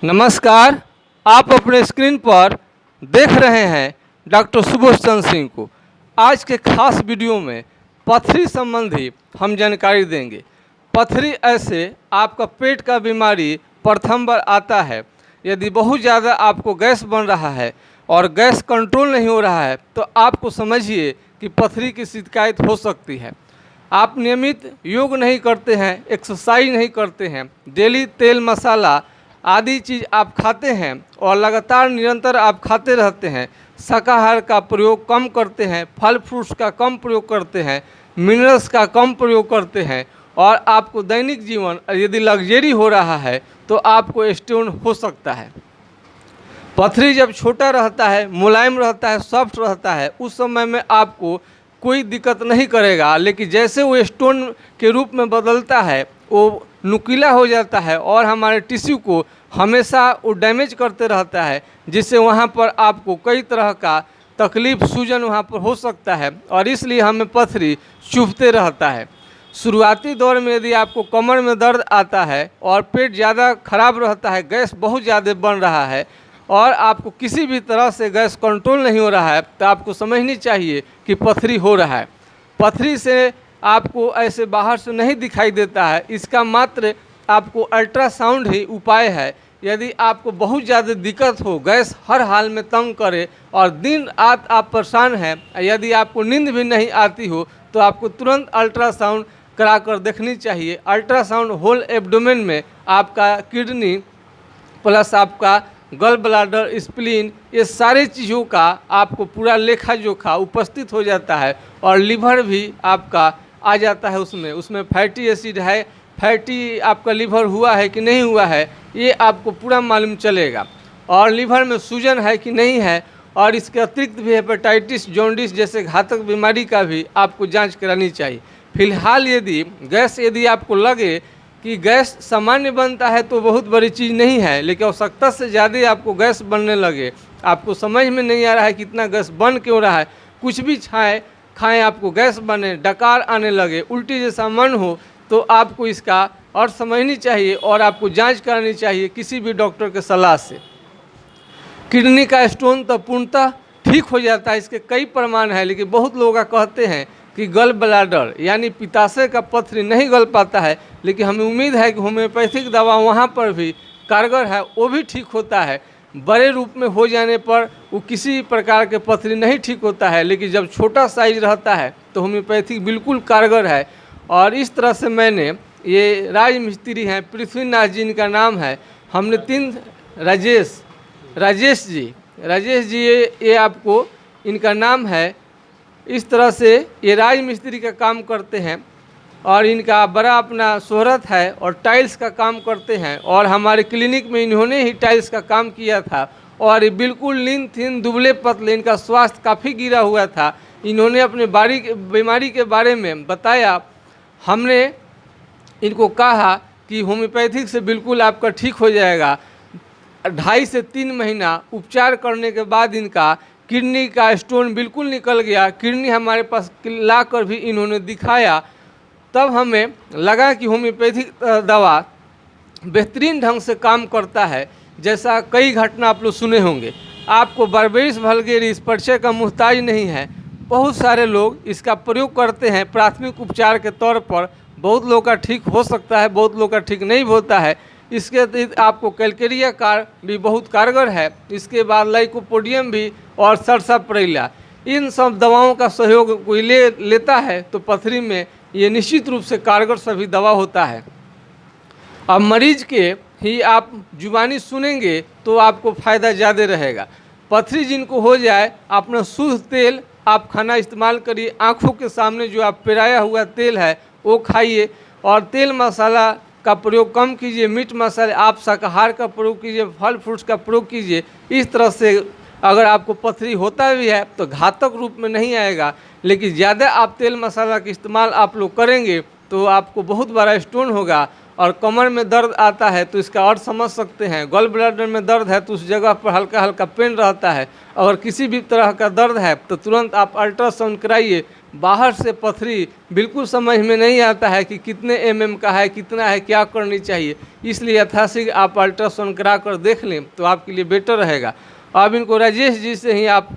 नमस्कार। आप अपने स्क्रीन पर देख रहे हैं डॉक्टर सुबोध चंद्र सिंह को। आज के खास वीडियो में पथरी संबंधी हम जानकारी देंगे। पथरी ऐसे आपका पेट का बीमारी प्रथम बार आता है। यदि बहुत ज़्यादा आपको गैस बन रहा है और गैस कंट्रोल नहीं हो रहा है तो आपको समझिए कि पथरी की शिकायत हो सकती है। आप नियमित योग नहीं करते हैं, एक्सरसाइज नहीं करते हैं, डेली तेल मसाला आदि चीज़ आप खाते हैं और लगातार निरंतर आप खाते रहते हैं, शाकाहार का प्रयोग कम करते हैं, फल फ्रूट्स का कम प्रयोग करते हैं, मिनरल्स का कम प्रयोग करते हैं और आपको दैनिक जीवन यदि लग्जरी हो रहा है तो आपको स्टोन हो सकता है। पथरी जब छोटा रहता है, मुलायम रहता है, सॉफ्ट रहता है, उस समय में आपको कोई दिक्कत नहीं करेगा, लेकिन जैसे वो स्टोन के रूप में बदलता है वो नुकीला हो जाता है और हमारे टिश्यू को हमेशा वो डैमेज करते रहता है, जिससे वहाँ पर आपको कई तरह का तकलीफ सूजन वहाँ पर हो सकता है और इसलिए हमें पथरी चुभते रहता है। शुरुआती दौर में यदि आपको कमर में दर्द आता है और पेट ज़्यादा खराब रहता है, गैस बहुत ज़्यादा बन रहा है और आपको किसी भी तरह से गैस कंट्रोल नहीं हो रहा है तो आपको समझनी चाहिए कि पथरी हो रहा है। पथरी से आपको ऐसे बाहर से नहीं दिखाई देता है, इसका मात्र आपको अल्ट्रासाउंड ही उपाय है। यदि आपको बहुत ज़्यादा दिक्कत हो, गैस हर हाल में तंग करे और दिन रात आप परेशान हैं, यदि आपको नींद भी नहीं आती हो तो आपको तुरंत अल्ट्रासाउंड करा कर देखनी चाहिए। अल्ट्रासाउंड होल एब्डोमेन में आपका किडनी प्लस आपका गल ब्लाडर, स्प्लीन, ये सारी चीज़ों का आपको पूरा लेखा जोखा उपस्थित हो जाता है और लीवर भी आपका आ जाता है। उसमें फैटी एसिड है, फैटी आपका लीवर हुआ है कि नहीं हुआ है ये आपको पूरा मालूम चलेगा और लीवर में सूजन है कि नहीं है और इसके अतिरिक्त भी हेपेटाइटिस, जॉन्डिस जैसे घातक बीमारी का भी आपको जांच करानी चाहिए। फिलहाल यदि आपको लगे कि गैस सामान्य बनता है तो बहुत बड़ी चीज़ नहीं है, लेकिन आवश्यकता से ज़्यादा आपको गैस बनने लगे, आपको समझ में नहीं आ रहा है कितना गैस बन क्यों रहा है, कुछ भी खाएं आपको गैस बने, डकार आने लगे, उल्टी जैसा मन हो, तो आपको इसका और समझनी चाहिए और आपको जांच करानी चाहिए किसी भी डॉक्टर के सलाह से। किडनी का स्टोन तो पूर्णतः ठीक हो जाता है, इसके कई प्रमाण हैं, लेकिन बहुत लोग कहते हैं कि गल ब्लाडर यानी पित्ताशय का पथरी नहीं गल पाता है, लेकिन हमें उम्मीद है कि होम्योपैथिक दवा वहाँ पर भी कारगर है, वो भी ठीक होता है। बड़े रूप में हो जाने पर वो किसी प्रकार के पथरी नहीं ठीक होता है, लेकिन जब छोटा साइज रहता है तो होम्योपैथिक बिल्कुल कारगर है। और इस तरह से मैंने ये राजमिस्त्री हैं पृथ्वीनाथ जी इनका नाम है, हमने 3 राजेश जी ये आपको इनका नाम है। इस तरह से ये राजमिस्त्री का काम करते हैं और इनका बड़ा अपना शोहरत है और टाइल्स का काम करते हैं और हमारे क्लिनिक में इन्होंने ही टाइल्स का काम किया था और ये बिल्कुल लीन थीन दुबले पतले, इनका स्वास्थ्य काफ़ी गिरा हुआ था। इन्होंने अपने बीमारी के बारे में बताया, हमने इनको कहा कि होम्योपैथिक से बिल्कुल आपका ठीक हो जाएगा। 2.5 से 3 महीना उपचार करने के बाद इनका किडनी का स्टोन बिल्कुल निकल गया। किडनी हमारे पास ला कर भी इन्होंने दिखाया, तब हमें लगा कि होम्योपैथिक दवा बेहतरीन ढंग से काम करता है। जैसा कई घटना आप लोग सुने होंगे, आपको बारबेरिस वल्गेरिस परिचय का मुहताज नहीं है, बहुत सारे लोग इसका प्रयोग करते हैं प्राथमिक उपचार के तौर पर। बहुत लोग का ठीक हो सकता है, बहुत लोग का ठीक नहीं होता है। इसके अतिरिक्त आपको कैलकेरिया कार भी बहुत कारगर है, इसके बाद लाइकोपोडियम भी और सरसाप्रेला, इन सब दवाओं का सहयोग कोई लेता है तो पथरी में ये निश्चित रूप से कारगर सभी दवा होता है। अब मरीज के ही आप जुबानी सुनेंगे तो आपको फ़ायदा ज़्यादा रहेगा। पथरी जिनको हो जाए, अपना शुद्ध तेल आप खाना इस्तेमाल करिए, आँखों के सामने जो आप पेराया हुआ तेल है वो खाइए और तेल मसाला का प्रयोग कम कीजिए, मीट मसाले आप शाकाहार का प्रयोग कीजिए, फल फ्रूट्स का प्रयोग कीजिए। इस तरह से अगर आपको पथरी होता भी है तो घातक रूप में नहीं आएगा, लेकिन ज़्यादा आप तेल मसाला का इस्तेमाल आप लोग करेंगे तो आपको बहुत बड़ा स्टोन होगा और कमर में दर्द आता है तो इसका अर्थ समझ सकते हैं। गॉल ब्लैडर में दर्द है तो उस जगह पर हल्का हल्का पेन रहता है। अगर किसी भी तरह का दर्द है तो तुरंत आप अल्ट्रासाउंड कराइए। बाहर से पथरी बिल्कुल समझ में नहीं आता है कि कितने mm का है, कितना है, क्या करनी चाहिए, इसलिए यथाशीघ्र आप अल्ट्रासाउंड करा कर देख लें तो आपके लिए बेटर रहेगा। अब इनको राजेश जी से ही आप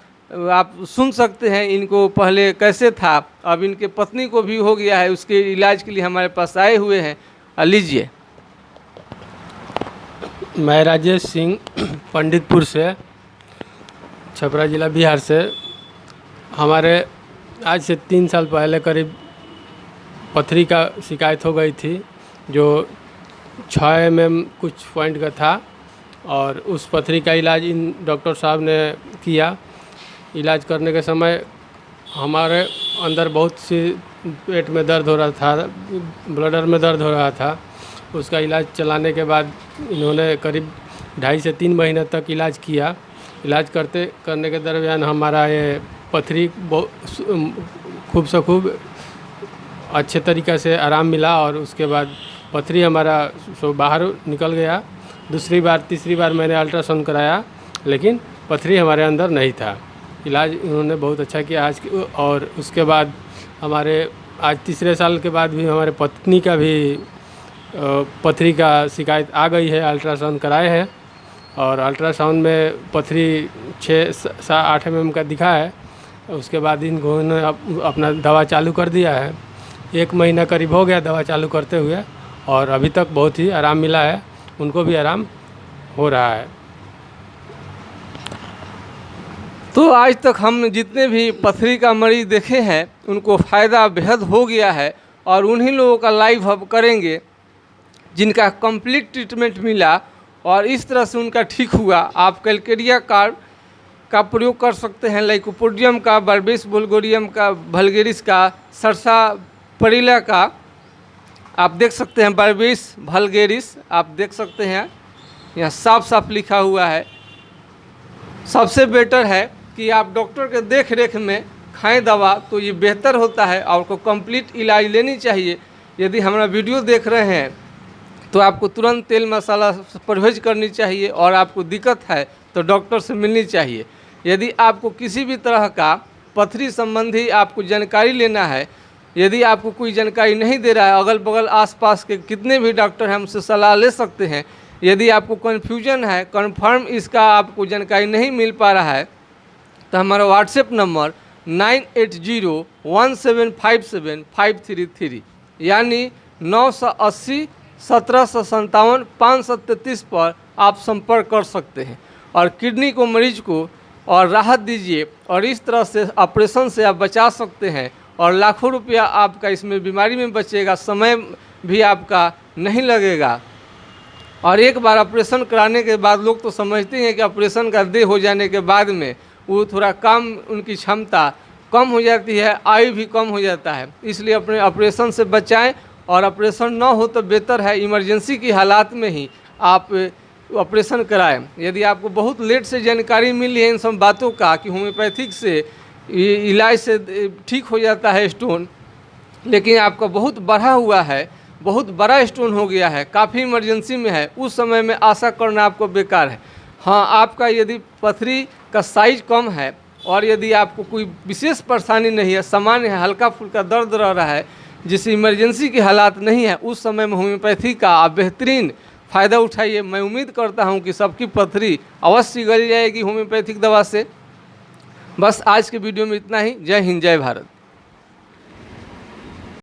सुन सकते हैं इनको पहले कैसे था, अब इनके पत्नी को भी हो गया है, उसके इलाज के लिए हमारे पास आए हुए हैं। लीजिए। मैं राजेश सिंह पंडितपुर से, छपरा ज़िला बिहार से। हमारे आज से 3 साल पहले करीब पथरी का शिकायत हो गई थी, जो 6 mm कुछ पॉइंट का था, और उस पथरी का इलाज इन डॉक्टर साहब ने किया। इलाज करने के समय हमारे अंदर बहुत सी पेट में दर्द हो रहा था, ब्लडर में दर्द हो रहा था। उसका इलाज चलाने के बाद इन्होंने करीब 2.5 से 3 महीने तक इलाज किया। इलाज करने के दरमियान हमारा ये पथरी खूब से खूब अच्छे तरीक़े से आराम मिला, और उसके बाद पथरी हमारा बाहर निकल गया। दूसरी बार तीसरी बार मैंने अल्ट्रासाउंड कराया, लेकिन पथरी हमारे अंदर नहीं था। इलाज इन्होंने बहुत अच्छा किया आज। और उसके बाद हमारे आज 3 साल के बाद भी हमारे पत्नी का भी पथरी का शिकायत आ गई है। अल्ट्रासाउंड कराए हैं और अल्ट्रासाउंड में पथरी 6-8 mm का दिखा है। उसके बाद इन्होंने अपना दवा चालू कर दिया है। 1 महीना करीब हो गया दवा चालू करते हुए, और अभी तक बहुत ही आराम मिला है। उनको भी आराम हो रहा है। तो आज तक हम जितने भी पथरी का मरीज देखे हैं उनको फ़ायदा बेहद हो गया है, और उन्हीं लोगों का लाइव अब करेंगे जिनका कंप्लीट ट्रीटमेंट मिला और इस तरह से उनका ठीक हुआ। आप कैलकेरिया कार्ड का प्रयोग कर सकते हैं, लाइकोपोडियम का, बर्बेस बुल्गोरियम का, वल्गेरिस का, सर्सापारिला का, आप देख सकते हैं बर्बेस वल्गेरिस आप देख सकते हैं, यहाँ साफ साफ लिखा हुआ है। सबसे बेटर है कि आप डॉक्टर के देख रेख में खाएं दवा, तो ये बेहतर होता है। आपको कंप्लीट इलाज लेनी चाहिए। यदि हमारा वीडियो देख रहे हैं तो आपको तुरंत तेल मसाला से परहेज करनी चाहिए, और आपको दिक्कत है तो डॉक्टर से मिलनी चाहिए। यदि आपको किसी भी तरह का पथरी संबंधी आपको जानकारी लेना है, यदि आपको कोई जानकारी नहीं दे रहा है, अगल बगल आसपास के कितने भी डॉक्टर हैं हमसे सलाह ले सकते हैं। यदि आपको कन्फ्यूजन है, कन्फर्म इसका आपको जानकारी नहीं मिल पा रहा है, तो हमारा व्हाट्सएप नंबर 9801757533 यानी 980 1757 533 पर आप संपर्क कर सकते हैं, और किडनी को मरीज को और राहत दीजिए, और इस तरह से ऑपरेशन से आप बचा सकते हैं, और लाखों रुपया आपका इसमें बीमारी में बचेगा, समय भी आपका नहीं लगेगा। और एक बार ऑपरेशन कराने के बाद लोग तो समझते हैं कि ऑपरेशन का देह हो जाने के बाद में वो थोड़ा काम, उनकी क्षमता कम हो जाती है, आयु भी कम हो जाता है। इसलिए अपने ऑपरेशन से बचाएं, और ऑपरेशन ना हो तो बेहतर है इमरजेंसी की हालात में ही आप ऑपरेशन कराएं। यदि आपको बहुत लेट से जानकारी मिली है इन सब बातों का कि होम्योपैथिक से इलाज से ठीक हो जाता है स्टोन, लेकिन आपका बहुत बढ़ा हुआ है, बहुत बड़ा स्टोन हो गया है, काफ़ी इमरजेंसी में है, उस समय में आशा करना आपको बेकार है। हाँ, आपका यदि पथरी का साइज कम है और यदि आपको कोई विशेष परेशानी नहीं है, सामान्य है, हल्का फुल्का दर्द रह रहा है, जिसे इमरजेंसी की हालात नहीं है, उस समय में होम्योपैथी का आप बेहतरीन फ़ायदा उठाइए। मैं उम्मीद करता हूं कि सबकी पथरी अवश्य गल जाएगी होम्योपैथिक दवा से। बस आज के वीडियो में इतना ही। जय हिंद, जय भारत।